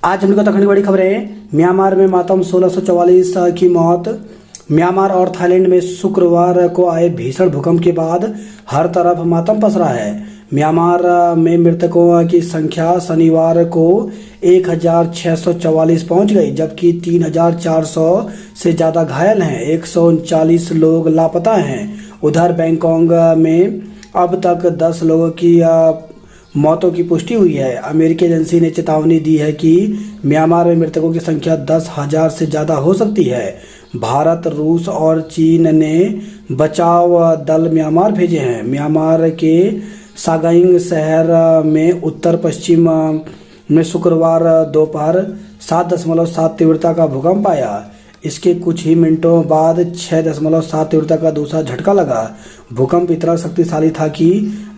आज हम लोग उत्तराखंड की बड़ी खबरें। म्यांमार में मातम 1644 की मौत। म्यांमार और थाईलैंड में शुक्रवार को आए भीषण भूकंप के बाद हर तरफ मातम पसरा है। म्यांमार में मृतकों की संख्या शनिवार को 1644 पहुंच गई, जबकि 3400 से ज़्यादा घायल हैं। 139 लोग लापता हैं। उधर बैंकॉक में अब तक 10 लोगों की मौतों की पुष्टि हुई है। अमेरिकी एजेंसी ने चेतावनी दी है कि म्यांमार में मृतकों की संख्या 10,000 से ज़्यादा हो सकती है। भारत, रूस और चीन ने बचाव दल म्यांमार भेजे हैं। म्यांमार के सागाइंग शहर में उत्तर पश्चिम में शुक्रवार दोपहर 7.7 तीव्रता का भूकंप आया। इसके कुछ ही मिनटों बाद 6.7 तीव्रता का दूसरा झटका लगा। भूकंप इतना शक्तिशाली था कि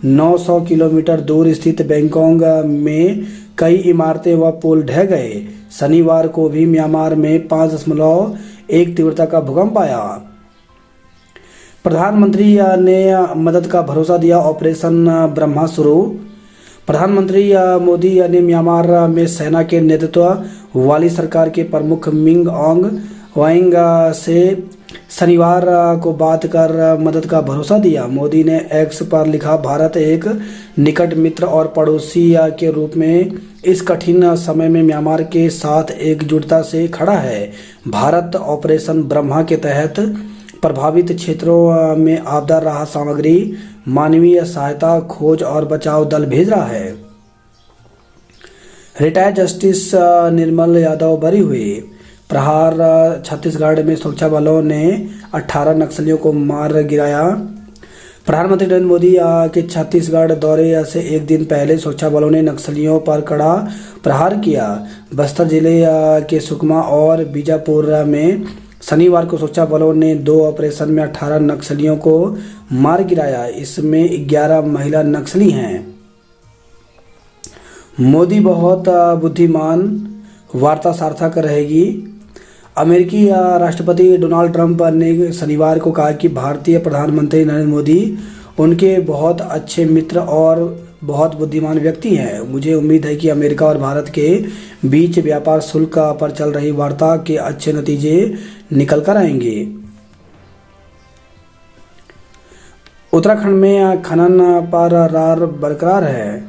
900 किलोमीटर दूर स्थित बैंकॉक में कई इमारतें व पुल ढह गए। शनिवार को भी म्यांमार में 5.1 तीव्रता का भूकंप आया। प्रधानमंत्री ने मदद का भरोसा दिया, ऑपरेशन ब्रह्मा शुरू। प्रधानमंत्री मोदी ने म्यांमार में सेना के नेतृत्व वाली सरकार के प्रमुख मिंग ऑन्ग वाइंग से शनिवार को बात कर मदद का भरोसा दिया। मोदी ने एक्स पर लिखा, भारत एक निकट मित्र और पड़ोसी के रूप में इस कठिन समय में म्यांमार के साथ एकजुटता से खड़ा है। भारत ऑपरेशन ब्रह्मा के तहत प्रभावित क्षेत्रों में आपदा राहत सामग्री, मानवीय सहायता, खोज और बचाव दल भेज रहा है। रिटायर्ड जस्टिस निर्मल यादव बरी हुई। प्रहार छत्तीसगढ़ में सुरक्षा बलों ने 18 नक्सलियों को मार गिराया। प्रधानमंत्री नरेंद्र मोदी के छत्तीसगढ़ दौरे से एक दिन पहले सुरक्षा बलों ने नक्सलियों पर कड़ा प्रहार किया। बस्तर जिले के सुकमा और बीजापुर में शनिवार को सुरक्षा बलों ने 2 ऑपरेशन में 18 नक्सलियों को मार गिराया। इसमें 11 महिला नक्सली हैं। मोदी बहुत बुद्धिमान, वार्ता सार्थक रहेगी। अमेरिकी राष्ट्रपति डोनाल्ड ट्रंप ने शनिवार को कहा कि भारतीय प्रधानमंत्री नरेंद्र मोदी उनके बहुत अच्छे मित्र और बहुत बुद्धिमान व्यक्ति हैं। मुझे उम्मीद है कि अमेरिका और भारत के बीच व्यापार शुल्क पर चल रही वार्ता के अच्छे नतीजे निकल कर आएंगे। उत्तराखंड में खनन पर रार बरकरार है।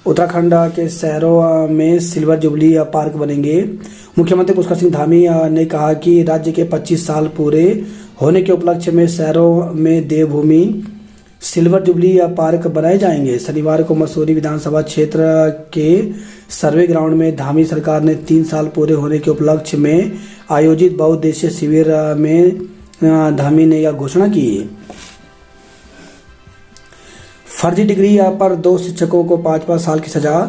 उत्तराखंड के शहरों में सिल्वर जुबली पार्क बनेंगे। मुख्यमंत्री पुष्कर सिंह धामी ने कहा कि राज्य के 25 साल पूरे होने के उपलक्ष्य में शहरों में देवभूमि सिल्वर जुबली पार्क बनाए जाएंगे। शनिवार को मसूरी विधानसभा क्षेत्र के सर्वे ग्राउंड में धामी सरकार ने 3 साल पूरे होने के उपलक्ष्य में आयोजित बहुउद्देशीय शिविर में धामी ने यह घोषणा की। फर्जी डिग्री पर 2 शिक्षकों को 5-5 साल की सजा।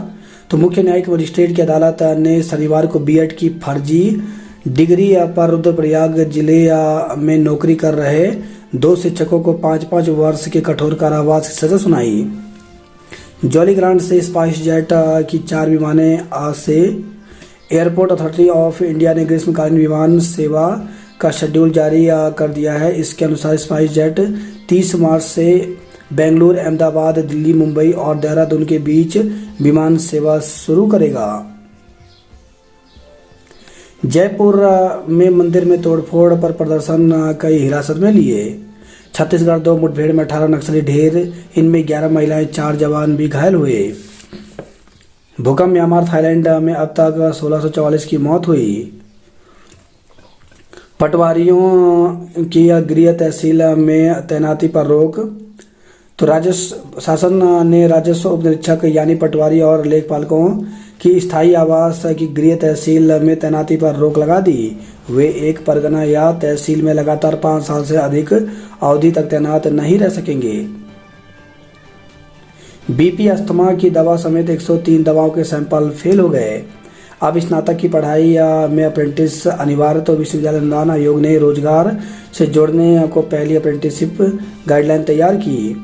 तो मुख्य न्यायिक मजिस्ट्रेट की अदालत ने शनिवार को बीएड की फर्जी डिग्री पर रुद्रप्रयाग जिले में नौकरी कर रहे 2 शिक्षकों को 5-5 वर्ष के कठोर कारावास की सजा सुनाई। जॉलीग्रांट से स्पाइस जेट की 4 विमानें आज से। एयरपोर्ट अथॉरिटी ऑफ इंडिया ने ग्रीष्मकालीन विमान सेवा का शेड्यूल जारी कर दिया है। इसके अनुसार स्पाइस जेट 30 मार्च से बेंगलुरु, अहमदाबाद, दिल्ली, मुंबई और देहरादून के बीच विमान सेवा शुरू करेगा। जयपुर में मंदिर में तोड़फोड़ पर प्रदर्शन कई हिरासत में लिए। छत्तीसगढ़ 2 मुठभेड़ में 18 नक्सली ढेर, इनमें 11 महिलाएं, 4 जवान भी घायल हुए। भूकंप म्यांमार, थाईलैंड में अब तक 1644 की मौत हुई। पटवारियों की गृह तहसील में तैनाती पर रोक। तो राजस्व शासन ने राजस्व उप निरीक्षक यानी पटवारी और लेखपालों की स्थायी आवास की गृह तहसील में तैनाती पर रोक लगा दी। वे एक परगना या तहसील में लगातार 5 साल से अधिक अवधि तक तैनात नहीं रह सकेंगे। बीपी, अस्थमा की दवा समेत 103 दवाओं के सैंपल फेल हो गए। अब स्नातक की पढ़ाई में अप्रेंटिस अनिवार्य। तो विश्वविद्यालय अनुदान आयोग ने रोजगार से जोड़ने को पहली अप्रेंटिसशिप गाइडलाइन तैयार की।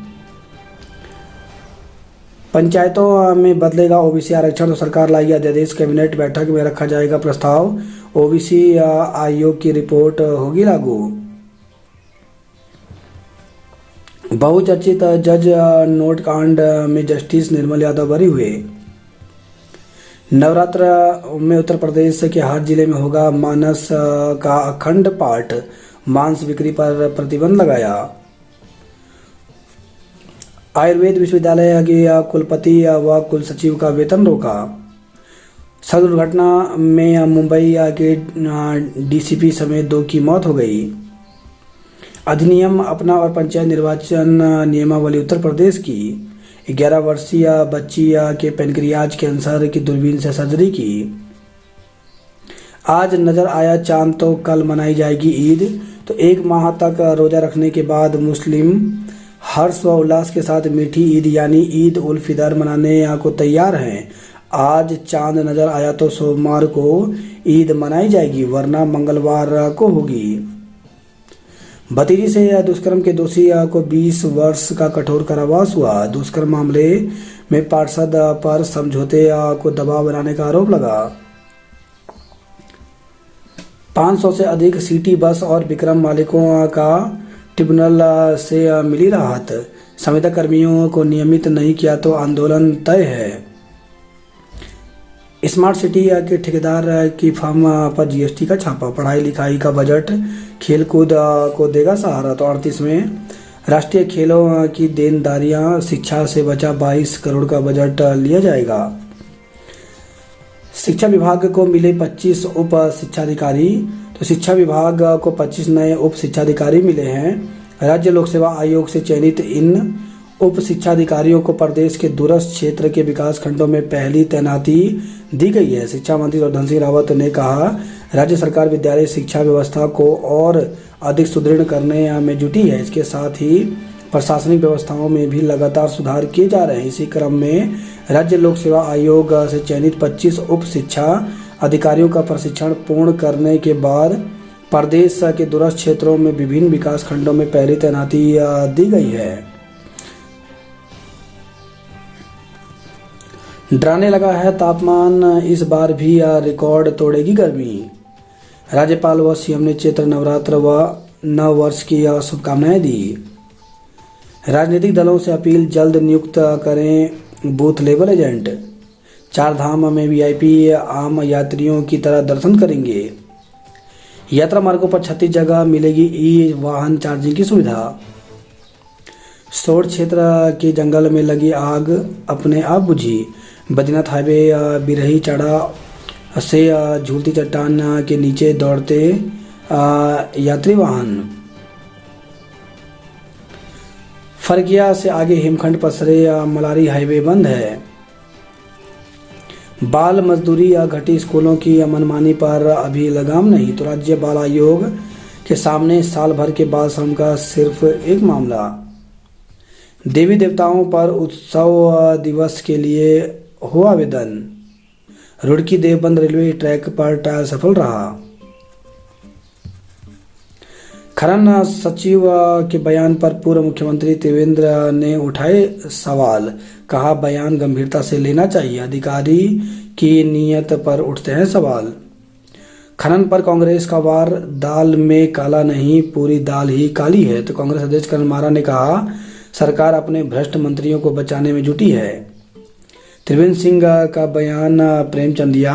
पंचायतों में बदलेगा ओबीसी आरक्षण। तो सरकार लाएगी अध्यादेश, कैबिनेट बैठक में रखा जाएगा प्रस्ताव। ओबीसी आयोग की रिपोर्ट होगी लागू। बहुचर्चित जज नोट कांड में जस्टिस निर्मल यादव बरी हुए। नवरात्र में उत्तर प्रदेश के हर जिले में होगा मानस का अखंड पाठ, मांस बिक्री पर प्रतिबंध लगाया। आयुर्वेद विश्वविद्यालय के कुलपति व कुलसचिव का वेतन रोका। सड़क दुर्घटना में मुंबई के डीसीपी समेत 2 की मौत हो गई। अधिनियम अपना और पंचायत निर्वाचन नियमावली उत्तर प्रदेश की 11 वर्षीय बच्ची के पैनक्रियाज कैंसर की दूरबीन से सर्जरी की। आज नजर आया चांद तो कल मनाई जाएगी ईद। तो 1 माह तक रोजा रखने के बाद मुस्लिम हर्ष व उल्लास के साथ मीठी ईद यानी ईद उल फितर मनाने को तैयार हैं। आज चांद नजर आया तो सोमवार को ईद मनाई जाएगी, वरना मंगलवार को होगी। भतीजी से दुष्कर्म के दोषी को 20 वर्ष का कठोर कारावास हुआ। दुष्कर्म मामले में पार्षद पर समझौते को दबाव बनाने का आरोप लगा। 500 से अधिक सिटी बस और विक्रम मालिकों का ट्रिब्यूनल से मिली राहत। संविदा कर्मियों को नियमित नहीं किया तो आंदोलन तय है। स्मार्ट सिटी के ठेकेदार की फर्म पर जीएसटी का छापा। पढ़ाई लिखाई का बजट खेलकूद को देगा सहारा। तो 38वें राष्ट्रीय खेलों की देनदारियां, शिक्षा से बचा 22 करोड़ का बजट लिया जाएगा। शिक्षा विभाग को मिले 25 उप शिक्षाधिकारी। तो शिक्षा विभाग को 25 नए उप शिक्षाधिकारी मिले हैं। राज्य लोक सेवा आयोग से चयनित इन उप शिक्षाधिकारियों को प्रदेश के दूरस्थ क्षेत्र के विकास खंडों में पहली तैनाती दी गई है। शिक्षा मंत्री धन सिंह रावत ने कहा, राज्य सरकार विद्यालय शिक्षा व्यवस्था को और अधिक सुदृढ़ करने में जुटी है। इसके साथ ही प्रशासनिक व्यवस्थाओं में भी लगातार सुधार किए जा रहे हैं। इसी क्रम में राज्य लोक सेवा आयोग से चयनित 25 उप शिक्षा अधिकारियों का प्रशिक्षण पूर्ण करने के बाद प्रदेश के दूरस्थ क्षेत्रों में विभिन्न विकास खंडों में पहली तैनाती दी गई है। डराने लगा है तापमान, इस बार भी रिकॉर्ड तोड़ेगी गर्मी। राज्यपाल व सीएम ने चैत्र नवरात्र व नव वर्ष की शुभकामनाएं दी। राजनीतिक दलों से अपील, जल्द नियुक्त करें बूथ लेवल एजेंट। 4 धाम में वीआईपी आम यात्रियों की तरह दर्शन करेंगे। यात्रा मार्गों पर 36 जगह मिलेगी ई वाहन चार्जिंग की सुविधा। सोड़ क्षेत्र के जंगल में लगी आग अपने आप बुझी। बद्रीनाथ हाईवे बिरही चढ़ा से झूलती चट्टान के नीचे दौड़ते यात्री वाहन। फरकिया से आगे हेमखंड पसरे मलारी हाईवे बंद है। बाल मजदूरी घटी स्कूलों की मनमानी पर अभी लगाम नहीं। तो राज्य बाल आयोग के सामने साल भर के बाल श्रम का सिर्फ एक मामला। देवी देवताओं पर उत्सव दिवस के लिए हो आवेदन। रुड़की देवबंद रेलवे ट्रैक पर ट्रायल सफल रहा। खनन सचिव के बयान पर पूर्व मुख्यमंत्री त्रिवेंद्र ने उठाए सवाल। कहा, बयान गंभीरता से लेना चाहिए, अधिकारी की नीयत पर उठते हैं सवाल। खनन पर कांग्रेस का वार, दाल में काला नहीं पूरी दाल ही काली है। तो कांग्रेस अध्यक्ष कर्नल मारा ने कहा, सरकार अपने भ्रष्ट मंत्रियों को बचाने में जुटी है। त्रिवेंद्र सिंह का बयान प्रेमचंदिया।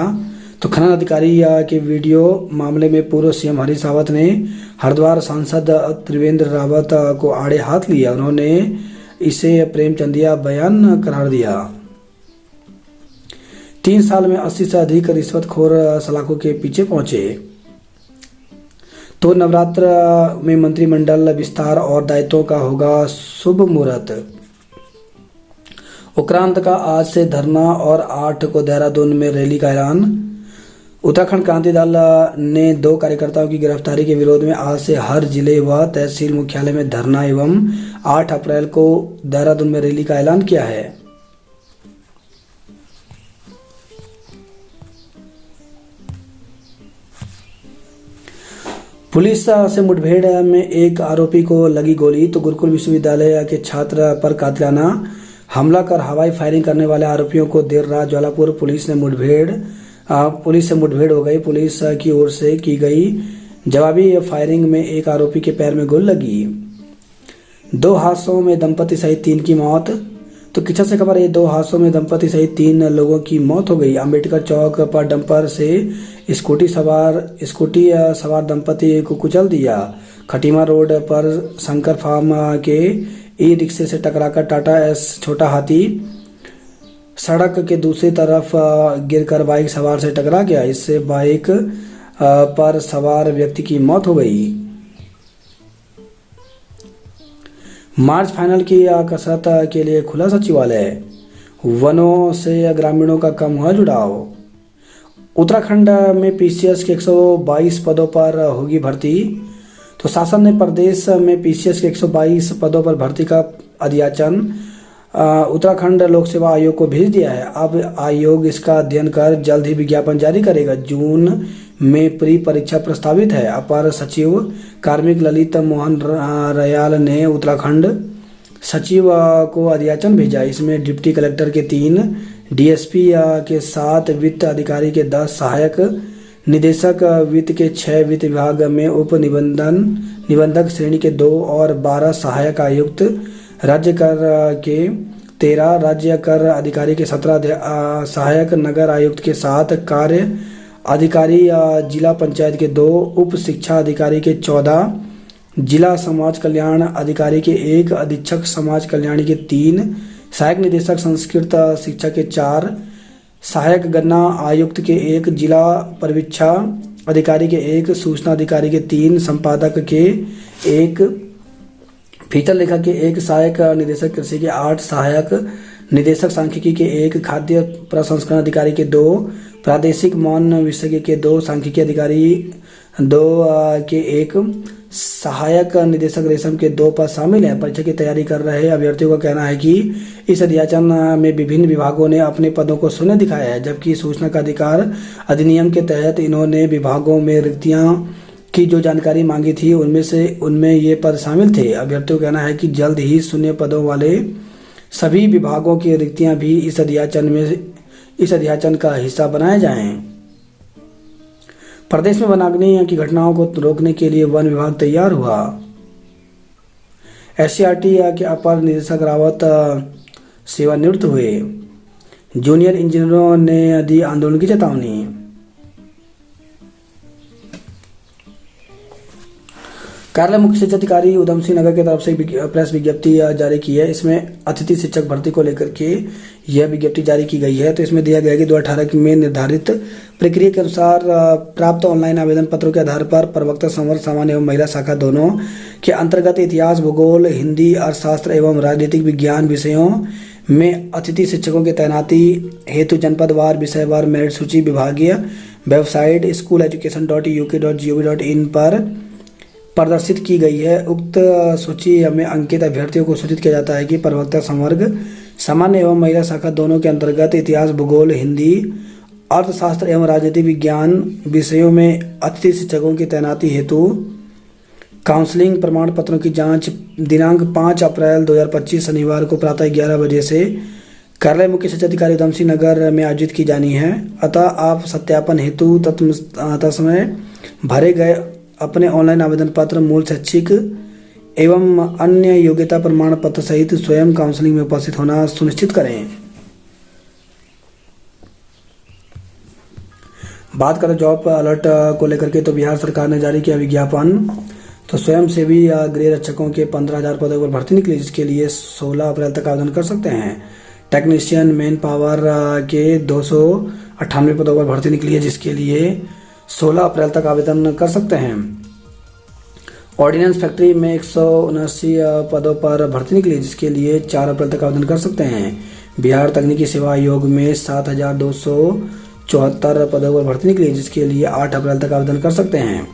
तो खनन अधिकारी के वीडियो मामले में पूर्व सीएम हरीश रावत ने हरिद्वार सांसद त्रिवेंद्र रावत को आड़े हाथ लिया। उन्होंने इसे प्रेमचंदिया बयान करार दिया। 3 साल में 80 से अधिक रिश्वतखोर सलाखों के पीछे पहुंचे। तो नवरात्र में मंत्रिमंडल विस्तार और दायित्वों का होगा शुभ मुहूर्त। उत्क्रांत का आज से धरना और 8 को देहरादून में रैली का ऐलान। उत्तराखंड क्रांति दल ने 2 कार्यकर्ताओं की गिरफ्तारी के विरोध में आज से हर जिले व तहसील मुख्यालय में धरना एवं 8 अप्रैल को देहरादून में रैली का ऐलान किया है। पुलिस से मुठभेड़ में एक आरोपी को लगी गोली। तो गुरुकुल विश्वविद्यालय के छात्र पर कातिलाना हमला कर हवाई फायरिंग करने वाले आरोपियों को देर रात ज्वालापुर पुलिस से मुठभेड़ हो गई। पुलिस की ओर से की गई जवाबी फायरिंग में एक आरोपी के पैर में गोली लगी। 2 हादसों में दंपति सहित 3 की मौत। तो किच्छा से खबर है, 2 हादसों में दंपति सहित 3 लोगों की मौत हो गई। अंबेडकर चौक पर डंपर से स्कूटी सवार दंपति को कुचल दिया। खटीमा रोड पर शंकर फार्म के ई रिक्शे से टकराकर टाटा एस छोटा हाथी सड़क के दूसरी तरफ गिरकर बाइक सवार से टकरा गया। इससे बाइक पर सवार व्यक्ति की मौत हो गई। मार्च फाइनल की कसरत के लिए खुला सचिवालय। वनों से ग्रामीणों का कम हुआ जुड़ाव। उत्तराखंड में पीसीएस के 122 पदों पर होगी भर्ती। तो शासन ने प्रदेश में पीसीएस के 122 पदों पर भर्ती का अधियाचन उत्तराखंड लोक सेवा आयोग को भेज दिया है। अब आयोग इसका अध्ययन कर जल्द ही विज्ञापन जारी करेगा। जून में प्री परीक्षा प्रस्तावित है। अपर सचिव कार्मिक ललित मोहन रयाल ने उत्तराखंड सचिव को अधियाचन भेजा। इसमें डिप्टी कलेक्टर के 3, डीएसपी के 7, वित्त अधिकारी के 10, सहायक निदेशक वित्त के 6, वित्त विभाग में उप निबंधक श्रेणी के 2 और 12 सहायक आयुक्त, राज्य कर के 13, राज्य कर अधिकारी के 17, सहायक नगर आयुक्त के 7, कार्य अधिकारी जिला पंचायत के 2, उप शिक्षा अधिकारी के 14, जिला समाज कल्याण अधिकारी के 1, अधीक्षक समाज कल्याण के 3, सहायक निदेशक संस्कृत शिक्षा के 4, सहायक गन्ना आयुक्त के 1, जिला परिवीक्षा अधिकारी के 1, सूचना अधिकारी के 3, संपादक के 1, फीचर लेखक के 1, सहायक निदेशक कृषि के 8, सहायक निदेशक सांख्यिकी के 1, खाद्य प्रसंस्करण अधिकारी के 2, प्रादेशिक मौन विशेषज्ञ के 2, सांख्यिकी अधिकारी 2 के 1, सहायक निदेशक रेशम के 2 पद शामिल हैं। परीक्षा की तैयारी कर रहे अभ्यर्थियों का कहना है कि इस अधियाचन में विभिन्न विभागों ने अपने पदों को शून्य दिखाया है, जबकि सूचना का अधिकार अधिनियम के तहत इन्होंने विभागों में रिक्तियां की जो जानकारी मांगी थी उनमें ये पद शामिल थे। अभ्यर्थियों का कहना है कि जल्द ही शून्य पदों वाले सभी विभागों की रिक्तियां भी इस अध्याचन का हिस्सा बनाए जाएं। प्रदेश में वनाग्नि की घटनाओं को रोकने के लिए वन विभाग तैयार हुआ। एससीईआरटी के अपर निदेशक रावत सेवानिवृत्त हुए। जूनियर इंजीनियरों ने दी आंदोलन की चेतावनी। कार्यालय मुख्य शिक्षा अधिकारी उधम सिंह नगर की तरफ से प्रेस विज्ञप्ति जारी की है। इसमें अतिथि शिक्षक भर्ती को लेकर के यह विज्ञप्ति जारी की गई है। तो इसमें दिया गया है कि 2018 में निर्धारित प्रक्रिया के अनुसार प्राप्त ऑनलाइन आवेदन पत्रों के आधार पर प्रवक्ता संवर्ग सामान्य एवं महिला शाखा दोनों के अंतर्गत इतिहास, भूगोल, हिंदी, अर्थशास्त्र एवं राजनीतिक विज्ञान विषयों में अतिथि शिक्षकों की तैनाती हेतु जनपदवार विषयवार मेरिट सूची विभागीय वेबसाइट schooleducation.uk.gov.in पर प्रदर्शित की गई है। उक्त सूची में अंकित अभ्यर्थियों को सूचित किया जाता है कि प्रवक्ता संवर्ग सामान्य एवं महिला शाखा दोनों के अंतर्गत इतिहास, भूगोल, हिंदी, अर्थशास्त्र एवं राजनीतिक विज्ञान विषयों में अतिथि शिक्षकों की तैनाती हेतु काउंसलिंग प्रमाण पत्रों की जांच दिनांक 5 अप्रैल 2025 शनिवार को प्रातः 11 बजे से कार्यालय मुख्य शिक्षा अधिकारी उधम सिंह नगर में आयोजित की जानी है। अतः आप सत्यापन हेतु तत्समय भरे गए अपने ऑनलाइन आवेदन पत्र, मूल शैक्षिक एवं अन्य योग्यता प्रमाण पत्र सहित स्वयं काउंसलिंग में उपस्थित होना सुनिश्चित करें। बात करें जॉब अलर्ट को लेकर के, तो बिहार सरकार ने जारी किया विज्ञापन। तो स्वयंसेवी गृह रक्षकों के 15,000 पदों पर भर्ती निकली, जिसके लिए 16 अप्रैल तक आवेदन कर सकते हैं। टेक्नीशियन मैन पावर के 298 पदों पर भर्ती निकली है, जिसके लिए 16 अप्रैल तक आवेदन कर सकते हैं। ऑर्डिनेंस फैक्ट्री में 179 पदों पर भर्ती निकली, जिसके लिए 4 अप्रैल तक आवेदन कर सकते हैं। बिहार तकनीकी सेवा आयोग में 7,274 पदों पर भर्ती निकली, जिसके लिए 8 अप्रैल तक आवेदन कर सकते हैं।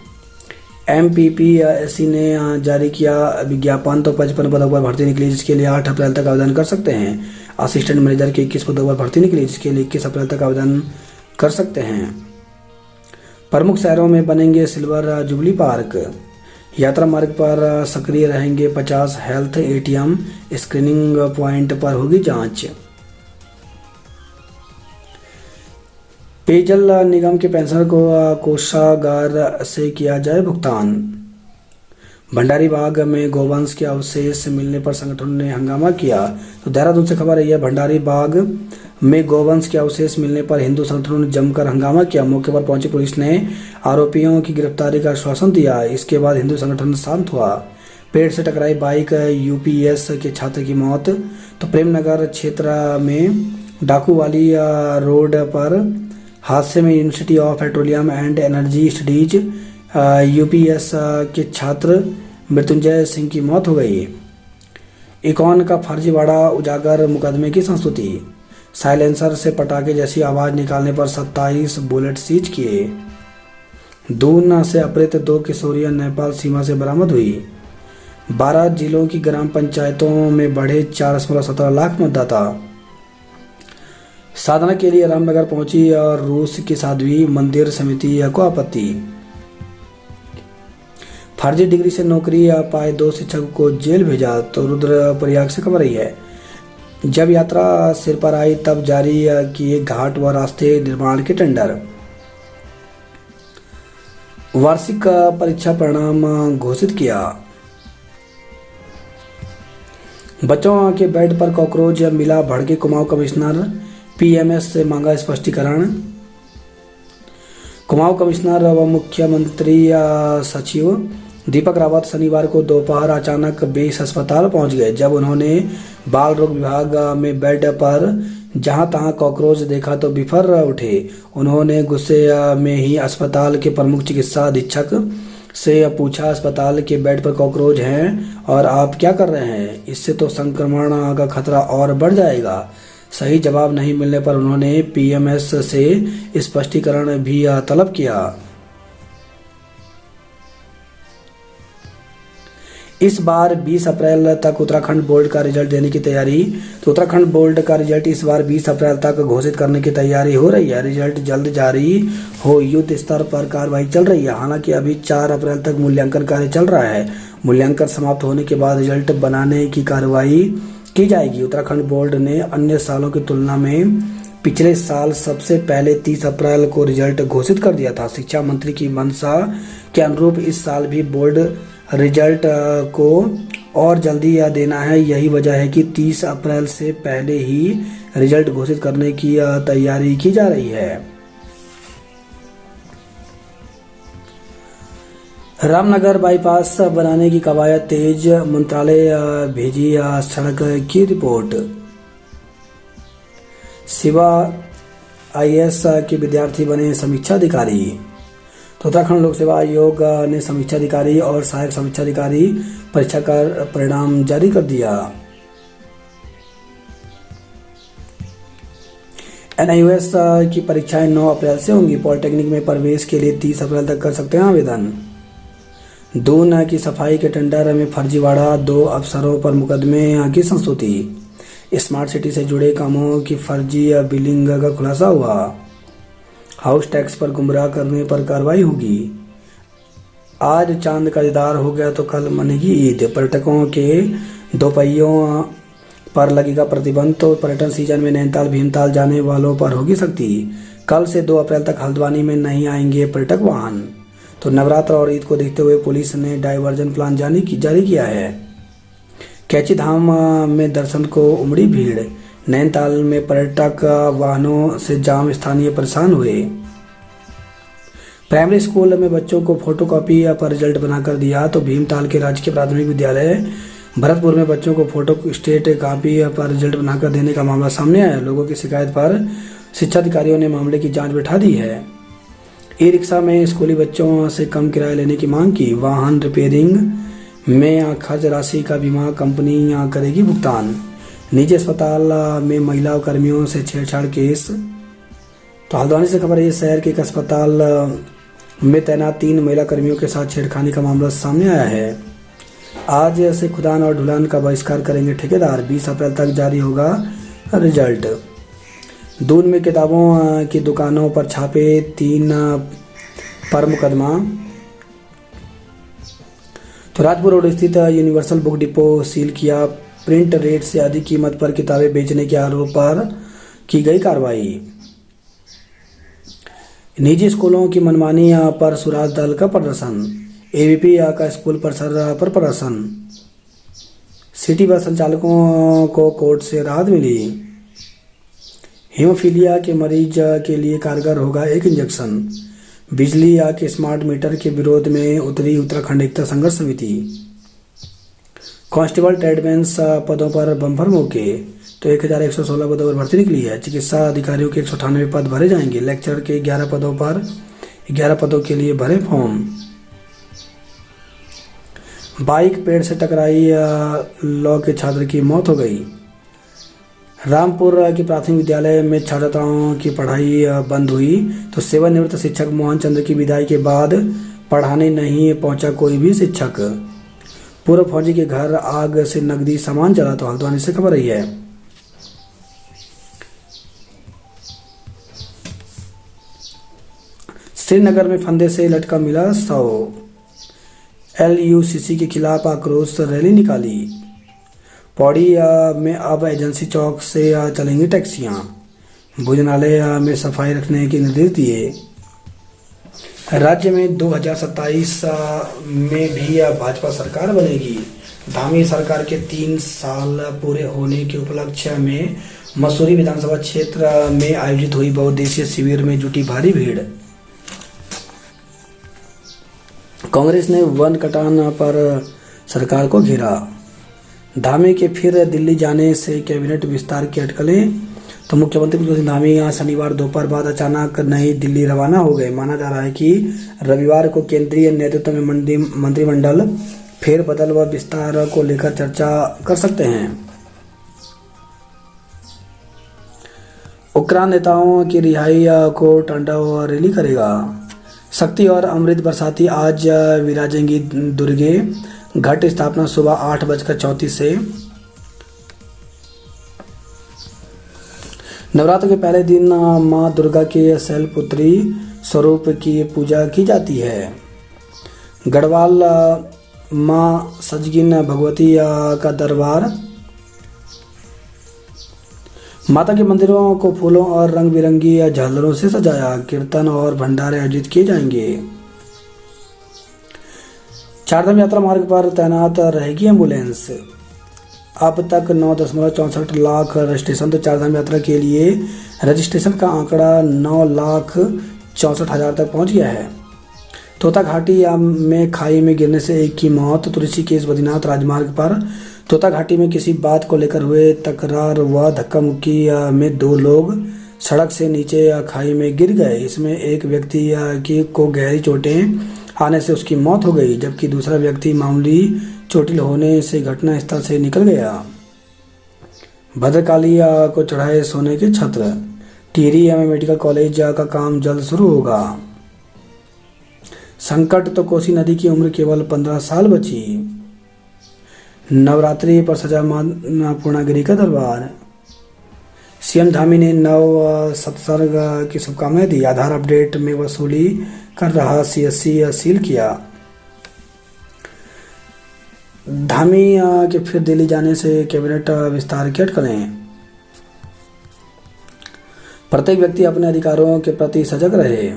MPPSC ने जारी किया विज्ञापन। तो 55 पदों पर भर्ती निकली, जिसके लिए 8 अप्रैल तक आवेदन कर सकते हैं। असिस्टेंट मैनेजर के 21 पदों पर भर्ती निकली, जिसके लिए 21 अप्रैल तक आवेदन कर सकते हैं। प्रमुख शहरों में बनेंगे सिल्वर जुबली पार्क। यात्रा मार्ग पर सक्रिय रहेंगे 50 हेल्थ ATM। स्क्रीनिंग पॉइंट पर होगी जांच। पेयजल निगम के पेंशनर को कोषागार से किया जाए भुगतान। भंडारी बाग में गोवंश के अवशेष मिलने पर संगठन ने हंगामा किया। तो देहरादून से खबर है यह, भंडारी बाग में गोवंश के अवशेष मिलने पर हिंदू संगठनों ने जमकर हंगामा किया। मौके पर पहुंची पुलिस ने आरोपियों की गिरफ्तारी का आश्वासन दिया। इसके बाद हिंदू संगठन शांत हुआ। पेड़ से टकराई बाइक, यूपीएस के छात्र की मौत। तो प्रेमनगर क्षेत्र में डाकूवाली रोड पर हादसे में university of petroleum and energy studies UPS के छात्र मृत्युंजय सिंह की मौत हो गई। इकॉन का फर्जीवाड़ा उजागर मुकदमे की संस्तुति। साइलेंसर से पटाखे जैसी आवाज निकालने पर 27 बुलेट सीज किए। दून से अपहृत 2 किशोरियां नेपाल सीमा से बरामद हुई। 12 जिलों की ग्राम पंचायतों में बढ़े 4.17 लाख मतदाता। साधना के लिए रामनगर पहुंची और रूस की साध्वी, मंदिर समिति को आपत्ति। फर्जी डिग्री से नौकरी पाए 2 शिक्षकों को जेल भेजा। तो रुद्रप्रयाग से खबर रही है, जब यात्रा सिर पर आई तब जारी किए घाट व रास्ते निर्माण के टेंडर। वार्षिक परीक्षा परिणाम घोषित किया। बच्चों के बेड पर कॉकरोच मिला, भड़के कुमाऊं कमिश्नर, पीएमएस से मांगा स्पष्टीकरण। कुमाऊं कमिश्नर व मुख्यमंत्री सचिव दीपक रावत शनिवार को दोपहर अचानक बेस अस्पताल पहुंच गए। जब उन्होंने बाल रोग विभाग में बेड पर जहां तहां कॉकरोच देखा तो बिफर उठे। उन्होंने गुस्से में ही अस्पताल के प्रमुख चिकित्सा अधीक्षक से पूछा, अस्पताल के बेड पर कॉकरोच हैं और आप क्या कर रहे हैं? इससे तो संक्रमण का खतरा और बढ़ जाएगा। सही जवाब नहीं मिलने पर उन्होंने पीएमएस से स्पष्टीकरण भी तलब किया। इस बार 20 अप्रैल तक उत्तराखंड बोर्ड का रिजल्ट देने की तैयारी। तो उत्तराखंड बोर्ड का रिजल्ट इस बार 20 अप्रैल तक घोषित करने की तैयारी हो रही है। रिजल्ट जल्द जारी हो, युद्ध स्तर पर कार्रवाई चल रही है। हालांकि अभी 4 अप्रैल तक मूल्यांकन कार्य चल रहा है। मूल्यांकन समाप्त होने के बाद रिजल्ट बनाने की कार्रवाई की जाएगी। उत्तराखंड बोर्ड ने अन्य सालों की तुलना में पिछले साल सबसे पहले 30 अप्रैल को रिजल्ट घोषित कर दिया था। शिक्षा मंत्री की मंशा के अनुरूप इस साल भी बोर्ड रिजल्ट को और जल्दी देना है। यही वजह है कि 30 अप्रैल से पहले ही रिजल्ट घोषित करने की तैयारी की जा रही है। रामनगर बाईपास बनाने की कवायद तेज, मंत्रालय भेजी सड़क की रिपोर्ट। शिवा आईएएस के विद्यार्थी बने समीक्षा अधिकारी। तो उत्तराखंड लोक सेवा आयोग ने समीक्षा अधिकारी और सहायक समीक्षा अधिकारी परीक्षा का परिणाम जारी कर दिया। एनआईओएस की परीक्षाएं 9 अप्रैल से होंगी। पॉलिटेक्निक में प्रवेश के लिए 30 अप्रैल तक कर सकते हैं आवेदन। दून की सफाई के टेंडर में फर्जीवाड़ा, 2 अफसरों पर मुकदमे की संस्तुति। स्मार्ट सिटी से जुड़े कामों की फर्जी बिलिंग का खुलासा हुआ। हाउस टैक्स पर गुमराह करने पर कार्रवाई होगी। आज चांद का दीदार हो गया तो कल मनेगी ईद। पर्यटकों के दोपहियों पर लगेगा प्रतिबंध। तो पर्यटन सीजन में नैनीताल भीमताल जाने वालों पर होगी सख्ती। कल से 2 अप्रैल तक हल्द्वानी में नहीं आएंगे पर्यटक वाहन। तो नवरात्र और ईद को देखते हुए पुलिस ने डाइवर्जन प्लान जारी किया है। कैची धाम में दर्शन को उमड़ी भीड़। नैनीताल में पर्यटक वाहनों से जाम, स्थानीय परेशान हुए। प्राइमरी स्कूल में बच्चों को फोटोकॉपी पर रिजल्ट बनाकर दिया। तो भीमताल के राजकीय प्राथमिक विद्यालय भरतपुर में बच्चों को फोटो स्टेट कॉपी पर रिजल्ट बनाकर देने का मामला सामने आया। लोगों की शिकायत पर शिक्षा अधिकारियों ने मामले की जांच बैठा दी है। ई रिक्शा में स्कूली बच्चों से कम किराया लेने की मांग की। वाहन रिपेयरिंग में खर्च राशि का बीमा कंपनी करेगी भुगतान। निजी अस्पताल में महिला कर्मियों से छेड़छाड़ केस। तो हल्द्वानी से खबर है, शहर के एक अस्पताल में तैनात 3 महिला कर्मियों के साथ छेड़खानी का मामला सामने आया है। आज से खुदान और ढुलान का बहिष्कार करेंगे ठेकेदार। 20 अप्रैल तक जारी होगा रिजल्ट। दून में किताबों की दुकानों पर छापे, 3 पर मुकदमा। तो राजपुर रोड स्थित यूनिवर्सल बुक डिपो सील किया। प्रिंट रेट से अधिक कीमत पर किताबें बेचने के आरोप पर की गई कार्रवाई। निजी स्कूलों की मनमानी पर सुराज दल का प्रदर्शन। एबीपी का स्कूल परिसर पर प्रदर्शन। सिटी बस संचालकों को कोर्ट से राहत मिली। हीमोफीलिया के मरीज के लिए कारगर होगा एक इंजेक्शन। बिजली के स्मार्ट मीटर के विरोध में उतरी उत्तराखंड एकता संघर्ष समिति। कांस्टेबल ट्रेडमैन्स पदों पर बम्पर मौके, तो 1116 पदों पर भर्ती निकली है। चिकित्सा अधिकारियों के 198 पद भरे जाएंगे। लेक्चर के 11 पदों के लिए भरे फॉर्म। बाइक पेड़ से टकराई, लॉ के छात्र की मौत हो गई। रामपुर की प्राथमिक विद्यालय में छात्राओं की पढ़ाई बंद हुई, तो सेवानिवृत्त शिक्षक मोहन चंद्र की विदाई के बाद पढ़ाने नहीं पहुंचा कोई भी शिक्षक। पूर्व फौजी के घर आग से नकदी सामान जला, तो हल्द्वानी से खबर रही है। श्रीनगर में फंदे से लटका मिला 100। LUCC के खिलाफ आक्रोश रैली निकाली। पौड़ी में अब एजेंसी चौक से चलेंगी टैक्सियां। भोजनालय में सफाई रखने के निर्देश दिए। राज्य में 2027 में भी भाजपा सरकार बनेगी। धामी सरकार के 3 साल पूरे होने के उपलक्ष्य में मसूरी विधानसभा क्षेत्र में आयोजित हुई बहुउद्देशीय शिविर में जुटी भारी भीड़। कांग्रेस ने वन कटान पर सरकार को घेरा। धामी के फिर दिल्ली जाने से कैबिनेट विस्तार की अटकलें, तो मुख्यमंत्री प्रभु सिंह धामी यहाँ शनिवार दोपहर बाद अचानक नई दिल्ली रवाना हो गए। माना जा रहा है कि रविवार को केंद्रीय नेतृत्व में मंत्रिमंडल फेरबदल व विस्तार को लेकर चर्चा कर सकते हैं। उक्रान नेताओं की रिहाई को टांडव रैली करेगा। शक्ति और अमृत बरसाती आज विराजेंगी दुर्गे। घट स्थापना सुबह 8:34 से। नवरात्र के पहले दिन मां दुर्गा के शैलपुत्री स्वरूप की पूजा की जाती है। गढ़वाल मां सजगिन भगवती का दरबार। माता के मंदिरों को फूलों और रंग बिरंगी झालरों से सजाया। कीर्तन और भंडारे आयोजित किए जाएंगे। चारधाम यात्रा मार्ग पर तैनात रहेगी एम्बुलेंस। अब तक 9.64 लाख रजिस्ट्रेशन, तो चारधाम यात्रा के लिए रजिस्ट्रेशन का आंकड़ा 9,64,000 तक पहुंच गया है। तोता घाटी में खाई में गिरने से एक की मौत। तो ऋषिकेश बद्रीनाथ राजमार्ग पर तोता घाटी में किसी बात को लेकर हुए तकरार व धक्का मुक्की में 2 लोग सड़क से नीचे खाई में गिर गए। इसमें एक व्यक्ति को गहरी चोटें आने से उसकी मौत हो गई, जबकि दूसरा व्यक्ति मामूली चोटिल होने से घटना स्थल से निकल गया। भद्रकाली को चढ़ाए सोने के छत्र। टिहरी में मेडिकल कॉलेज का काम जल्द शुरू होगा। संकट, तो कोसी नदी की उम्र केवल 15 साल बची। नवरात्रि पर सजा मां पूर्णागिरी का दरबार। सीएम धामी ने नव सत्सर्ग की शुभकामनाएं दी। आधार अपडेट में वसूली कर रहा CSC सील किया। धामी के फिर दिल्ली जाने से कैबिनेट विस्तार की अटकलें। प्रत्येक व्यक्ति अपने अधिकारों के प्रति सजग रहे।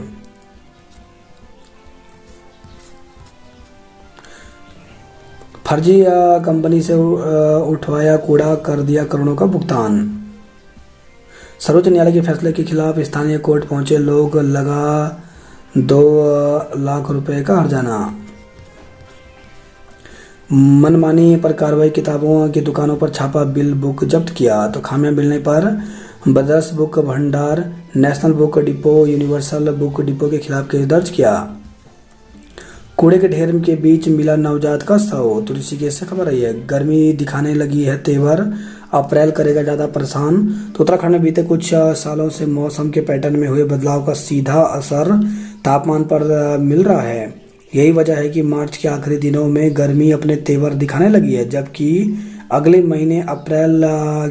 फर्जी कंपनी से उठवाया कूड़ा, कर दिया करोड़ों का भुगतान। सर्वोच्च न्यायालय के फैसले के खिलाफ स्थानीय कोर्ट पहुंचे लोग, लगा 2 लाख रुपए का हर्जाना। मनमानी पर कार्रवाई। किताबों की दुकानों पर छापा, बिल बुक जब्त किया। तो खामियां मिलने पर ब्रदर्स बुक भंडार, national book depot, universal book depot के खिलाफ केस दर्ज किया। कूड़े के ढेर के बीच मिला नवजात का शव। तो ऋषिकेश से खबर आई है। गर्मी दिखाने लगी है तेवर, अप्रैल करेगा ज़्यादा परेशान। तो उत्तराखंड में बीते कुछ सालों से मौसम के पैटर्न में हुए बदलाव का सीधा असर तापमान पर मिल रहा है। यही वजह है कि मार्च के आखिरी दिनों में गर्मी अपने तेवर दिखाने लगी है, जबकि अगले महीने अप्रैल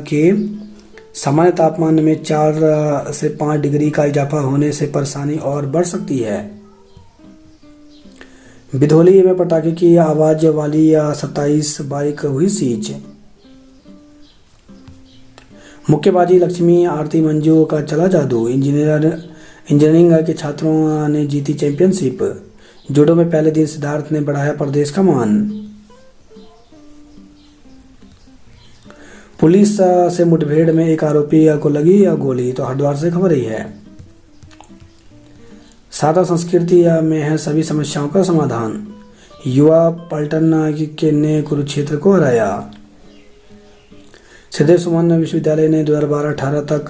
के सामान्य तापमान में 4 से 5 डिग्री का इजाफा होने से परेशानी और बढ़ सकती है। बिधोली में पटाखे की आवाज वाली 27 बाइक हुई सीज। मुक्केबाजी, लक्ष्मी आरती मंजू का चला जादू। इंजीनियरिंग के छात्रों ने जीती चैंपियनशिप। जूडो में पहले दिन सिद्धार्थ ने बढ़ाया प्रदेश का मान। पुलिस से मुठभेड़ में एक आरोपी को लगी गोली, तो हरिद्वार से खबर ही है। सादा संस्कृति में है सभी समस्याओं का समाधान, युवा पलटन ने कुरुक्षेत्र को हराया। श्रीदेव सुमन विश्वविद्यालय ने 2012-18 तक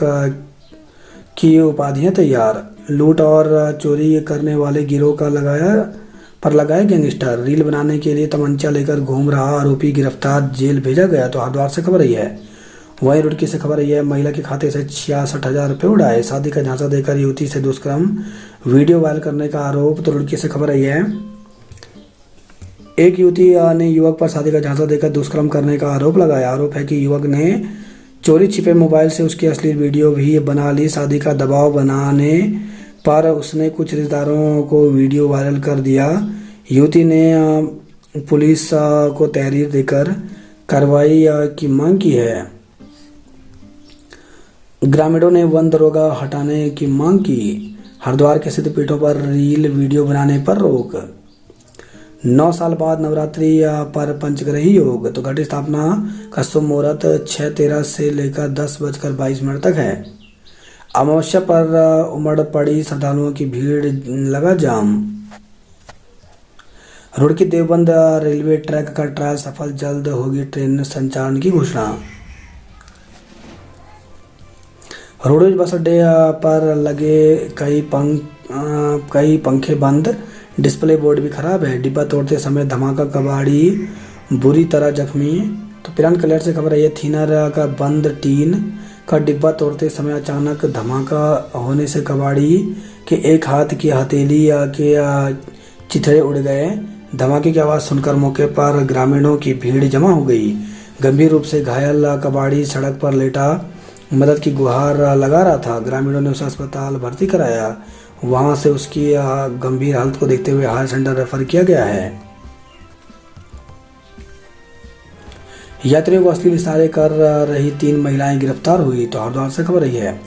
की उपाधियां तैयार। लूट और चोरी करने वाले गिरोह का लगाया गैंगस्टर। रील बनाने के लिए तमंचा लेकर घूम रहा आरोपी गिरफ्तार, जेल भेजा गया, तो हरिद्वार से खबर रही है। वहीं रुड़की से खबर रही है, महिला के खाते से 66,000 रुपये उड़ाए। शादी का झांसा देकर युवती से दुष्कर्म, वीडियो वायरल करने का आरोप, तो रुड़की से खबर रही है। एक युवती ने युवक पर शादी का झांसा देकर दुष्कर्म करने का आरोप लगाया। आरोप है कि युवक ने चोरी छिपे मोबाइल से उसकी अश्लील वीडियो भी बना ली। शादी का दबाव बनाने पर उसने कुछ रिश्तेदारों को वीडियो वायरल कर दिया। युवती ने पुलिस को तहरीर देकर कार्रवाई की मांग की है। ग्रामीणों ने वन दरोगा हटाने की मांग की। हरिद्वार के सिद्धपीठों पर रील वीडियो बनाने पर रोक। 9 साल बाद नवरात्रि पर पंचग्रही योग, तो घट स्थापना का शुभ मुहूर्त 6:13 से लेकर 10:22 तक है। अमावस्या पर उमड़ पड़ी श्रद्धालुओं की भीड़, लगा जाम। रुड़की देवबंद रेलवे ट्रैक का ट्रायल सफल, जल्द होगी ट्रेन संचालन की घोषणा। रोडवेज बस अड्डे पर लगे कई पंखे बंद, डिस्प्ले बोर्ड भी खराब है। डिब्बा तोड़ते समय धमाका, कबाड़ी बुरी तरह जख्मी। तो पिरान कलर से खबर है, थीनर का बंद टीन का डिब्बा तोड़ते समय अचानक धमाका होने से कबाड़ी के एक हाथ की हथेली के चिथड़े उड़ गए। धमाके की आवाज़ सुनकर मौके पर ग्रामीणों की भीड़ जमा हो गई। गंभीर रूप से घायल कबाड़ी सड़क पर लेटा मदद की गुहार लगा रहा था। ग्रामीणों ने उसे अस्पताल भर्ती कराया। वहां से उसकी गंभीर हालत को देखते हुए हायर सेंटर रेफर किया गया है। यात्रियों को अश्लील इशारे कर रही 3 महिलाएं गिरफ्तार हुई, तो हरिद्वार से खबर रही है।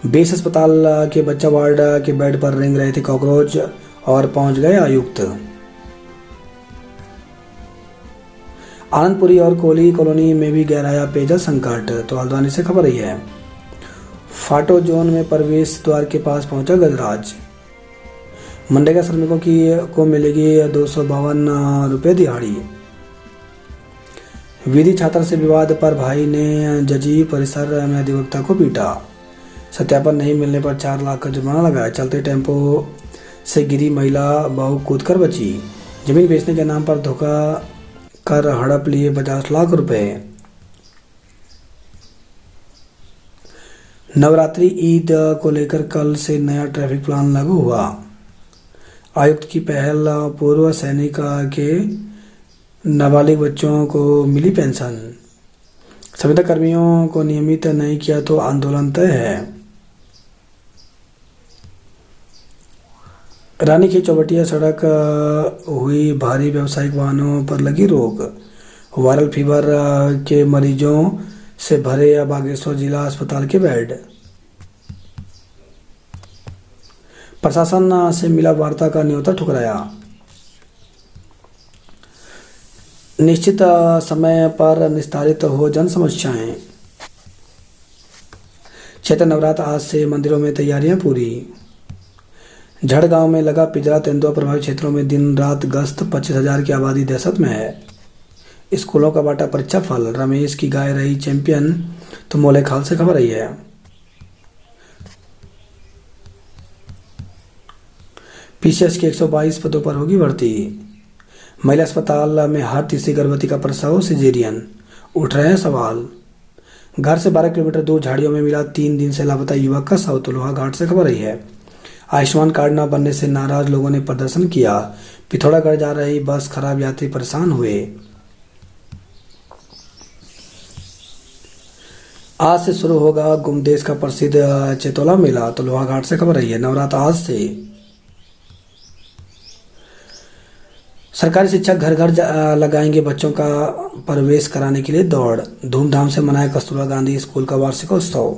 बेस अस्पताल के बच्चा वार्ड के बेड पर रेंग रहे थे कॉकरोच और पहुंच गए आयुक्त। आनंदपुरी और कोली कॉलोनी में भी गहराया पेयजल संकट, तो हल्द्वानी से खबर रही है। फाटो जोन में प्रवेश द्वार के पास पहुंचा गजराज। मनरेगा श्रमिकों को मिलेगी 252 रुपये दिहाड़ी। विधि छात्र से विवाद पर भाई ने जजी परिसर में अधिवक्ता को पीटा। सत्यापन नहीं मिलने पर 4 लाख का जुर्माना लगाया। चलते टेम्पो से गिरी महिला, बहू कूद कर बची। जमीन बेचने के नाम पर धोखा कर हड़प लिए 50 लाख रुपए। नवरात्रि ईद को लेकर कल से नया ट्रैफिक प्लान लागू हुआ। आयुक्त की पहल, पूर्व सैनिक के नाबालिग बच्चों को मिली पेंशन। संविदा कर्मियों को नियमित नहीं किया तो आंदोलन तय है। रानी की चौबटिया सड़क हुई भारी, व्यावसायिक वाहनों पर लगी रोक। वायरल फीवर के मरीजों से भरे बागेश्वर जिला अस्पताल के बेड। प्रशासन से मिला वार्ता का न्योता ठुकराया। निश्चित समय पर निस्तारित हो जन समस्याएं। चैत्र नवरात्र आज से मंदिरों में तैयारियां पूरी। झड़गांव में लगा पिंजरा, तेंदुआ प्रभावित क्षेत्रों में दिन रात गश्त। 25,000 की आबादी दहशत में है। स्कूलों का बांटा परीक्षा फल। रमेश की गाय रही चैंपियन, तो मोले खाल से खबर रही है। पीसीएस के 122 पदों पर होगी भर्ती। महिला अस्पताल में हर तीसरी गर्भवती का प्रसव सिजेरियन, उठ रहे हैं सवाल। घर से 12 किलोमीटर दूर झाड़ियों में मिला 3 दिन से लापता युवक का शव, तो लोहाघाट से खबर रही है। आयुष्मान कार्ड न बनने से नाराज लोगों ने प्रदर्शन किया। पिथौरागढ़ जा रही बस खराब, यात्री परेशान हुए। आज से शुरू होगा गुमदेश का प्रसिद्ध चेतोला मेला, तो लोहाघाट से खबर रही है। नवरात्र आज से। सरकारी शिक्षक घर घर लगाएंगे बच्चों का प्रवेश कराने के लिए दौड़। धूमधाम से मनाया कस्तूरबा गांधी स्कूल का वार्षिकोत्सव।